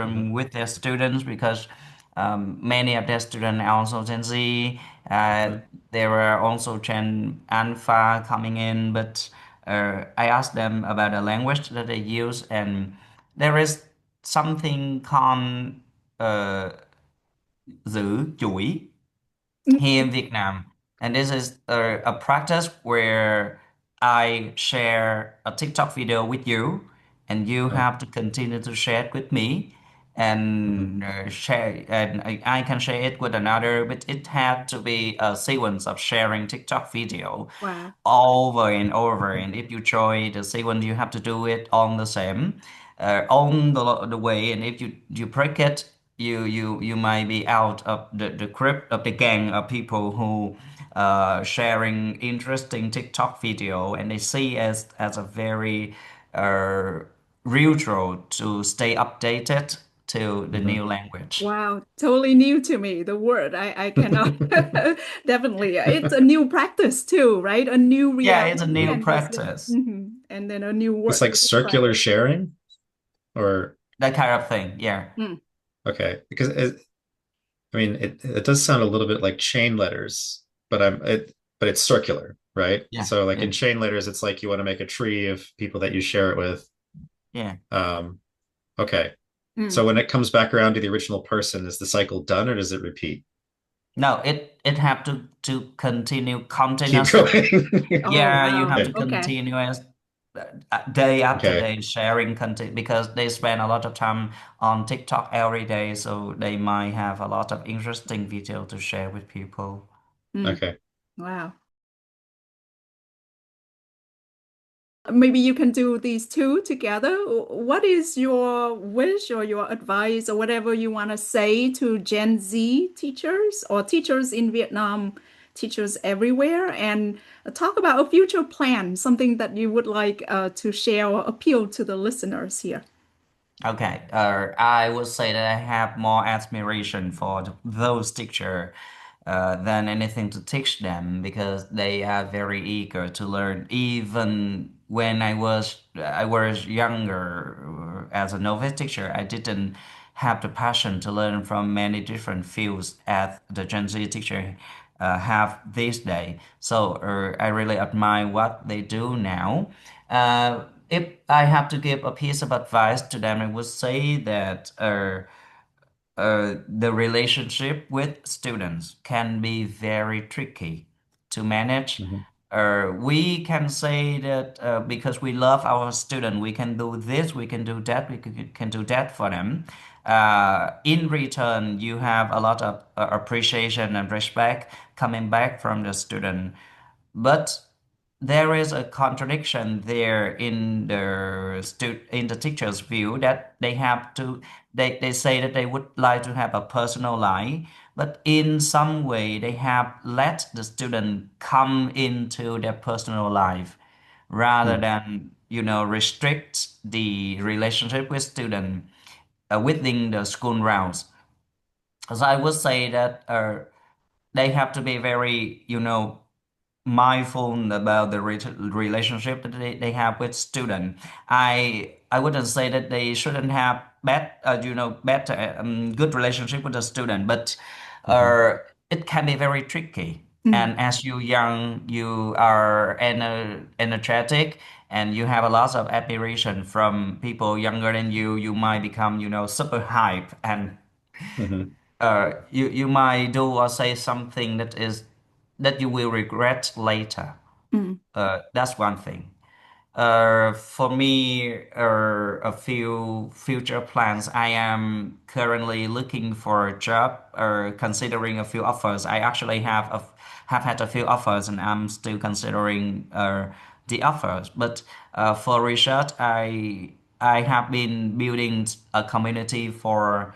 C: Hmm.
B: classroom with their students because many of their students are also Gen Z. Uh,
C: Hmm.
B: there were also Gen Alpha coming in, but I asked them about the language that they use, and there is something called uh, giữ chuỗi here
A: mm,
B: in Vietnam. And this is a practice where I share a TikTok video with you, and you
C: Oh.
B: have to continue to share it with me,
C: Hmm.
B: and I can share it with another, but it had to be a sequence of sharing TikTok video
A: wow.
B: over and over. And if you try the sequence, you have to do it on the same, on the way. And if you break it, you might be out of the group of the gang of people who sharing interesting TikTok video, and they see as a very uh, neutral to stay updated to the
C: Hmm.
B: new language.
A: Wow, totally new to me, the word. I cannot definitely. It's a new practice too, right? A new
B: Yeah, it's a
A: reality
B: new
A: and just
B: practice,
A: and then a new
C: It's
A: word
C: like
A: to describe
C: circular
A: it.
C: sharing, or
B: that kind of thing. Yeah,
A: Mm,
C: okay, because I mean it does sound a little bit like chain letters, but it's circular, right?
B: yeah,
C: So like
B: yeah,
C: in chain letters, it's like you want to make a tree of people that you share it with.
B: yeah.
C: Um, okay. So
A: mm.
C: when it comes back around to the original person, is the cycle done or does it repeat?
B: No, it have to continue
C: Keep
B: continuously.
C: going.
A: Oh,
B: Yeah, you have
A: wow.
B: to
A: Okay.
B: continue as day after
C: Okay.
B: day sharing content because they spend a lot of time on TikTok every day, so they might have a lot of interesting video to share with people.
A: Mm,
C: Okay.
A: wow. Maybe you can do these two together. What is your wish or your advice or whatever you want to say to Gen Z teachers or teachers in Vietnam, teachers everywhere, and talk about a future plan, something that you would like to share or appeal to the listeners here?
B: Okay, I would say that I have more admiration for those teachers than anything to teach them because they are very eager to learn. Even when I was younger as a novice teacher, I didn't have the passion to learn from many different fields as the Gen Z teacher have these days. So I really admire what they do now. If I have to give a piece of advice to them, I would say that the relationship with students can be very tricky to manage.
C: Hmm.
B: We can say that because we love our student, we can do this, we can do that, we can do that for them. In return, you have a lot of appreciation and respect coming back from the student. But there is a contradiction there in the teacher's view that they say that they would like to have a personal life, but in some way they have let the student come into their personal life rather than restrict the relationship with student within the school rounds. So I would say that they have to be very mindful about the relationship that they have with student. I wouldn't say that they shouldn't have good relationship with the student, but
C: Hmm.
B: uh, it can be very tricky.
A: Mm,
B: And as you young, you are energetic, and you have a lot of admiration from people younger than you. You might become super hype, and
C: Hmm.
B: you might do or say something that you will regret later.
A: mm,
B: That's one thing. For me, a few future plans. I am currently looking for a job or considering a few offers. I actually have had a few offers, and I'm still considering the offers. But for research, I have been building a community for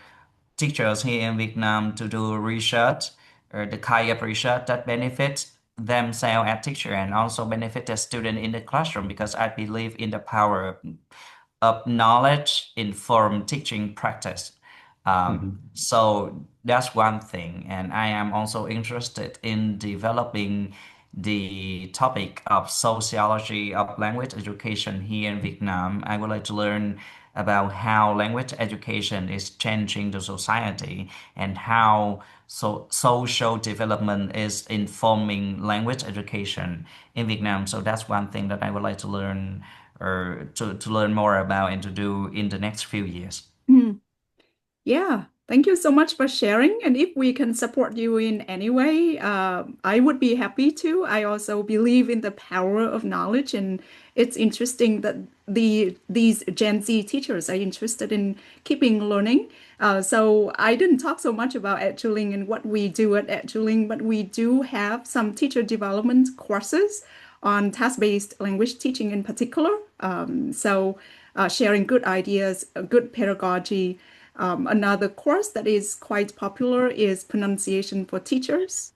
B: teachers here in Vietnam to do research, the kind of research that benefits themselves as teacher and also benefit the student in the classroom because I believe in the power of knowledge informed teaching practice.
C: Hmm.
B: So that's one thing, and I am also interested in developing the topic of sociology of language education here in Vietnam. I would like to learn about how language education is changing the society and how social development is informing language education in Vietnam. So that's one thing that I would like to learn or to learn more about and to do in the next few years.
A: mm. Yeah, thank you so much for sharing. And if we can support you in any way, I would be happy to. I also believe in the power of knowledge, and it's interesting that these Gen Z teachers are interested in keeping learning. So I didn't talk so much about Eduling and what we do at Eduling, but we do have some teacher development courses on task-based language teaching in particular. Sharing good ideas, good pedagogy. Another course that is quite popular is pronunciation for teachers,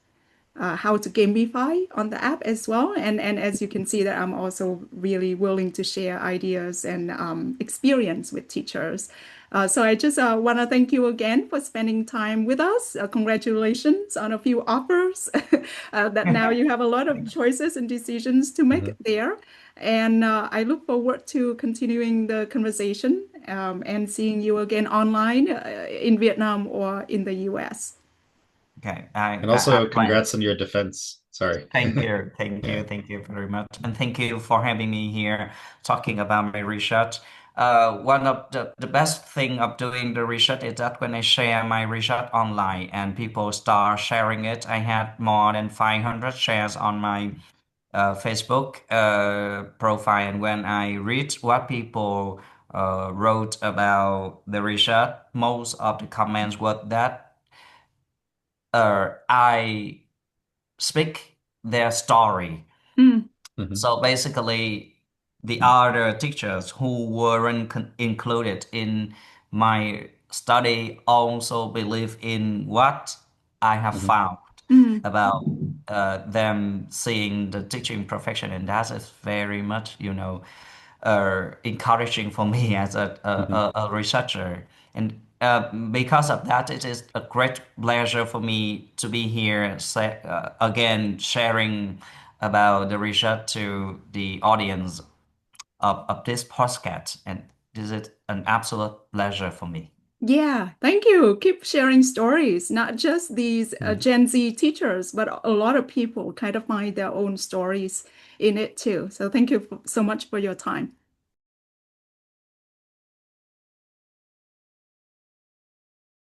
A: how to gamify on the app as well. And as you can see that I'm also really willing to share ideas and experience with teachers. So I just want to thank you again for spending time with us. Congratulations on a few offers that now you have a lot of choices and decisions to make
C: Hmm.
A: there. And I look forward to continuing the conversation and seeing you again online in Vietnam or in the US.
B: Okay,
C: And
B: I
C: also,
B: plan.
C: congrats on your defense. Sorry.
B: Thank you, thank you,
C: Yeah.
B: thank you very much, and thank you for having me here talking about my research. One of the best thing of doing the research is that when I share my research online and people start sharing it, I had more than 500 shares on my Facebook profile, and when I read what people wrote about the research, most of the comments were that I speak their story.
A: Mm,
C: Hmm.
B: So basically, the other teachers who weren't included in my study also believe in what I have
C: Hmm.
B: found
A: mm,
B: about them seeing the teaching profession, and that is very much, encouraging for me as a researcher. And because of that, it is a great pleasure for me to be here, again, sharing about the research to the audience of this podcast. And this is an absolute pleasure for me.
A: Yeah, thank you. Keep sharing stories, not just these Gen Z teachers, but a lot of people kind of find their own stories in it too. So thank you so much for your time.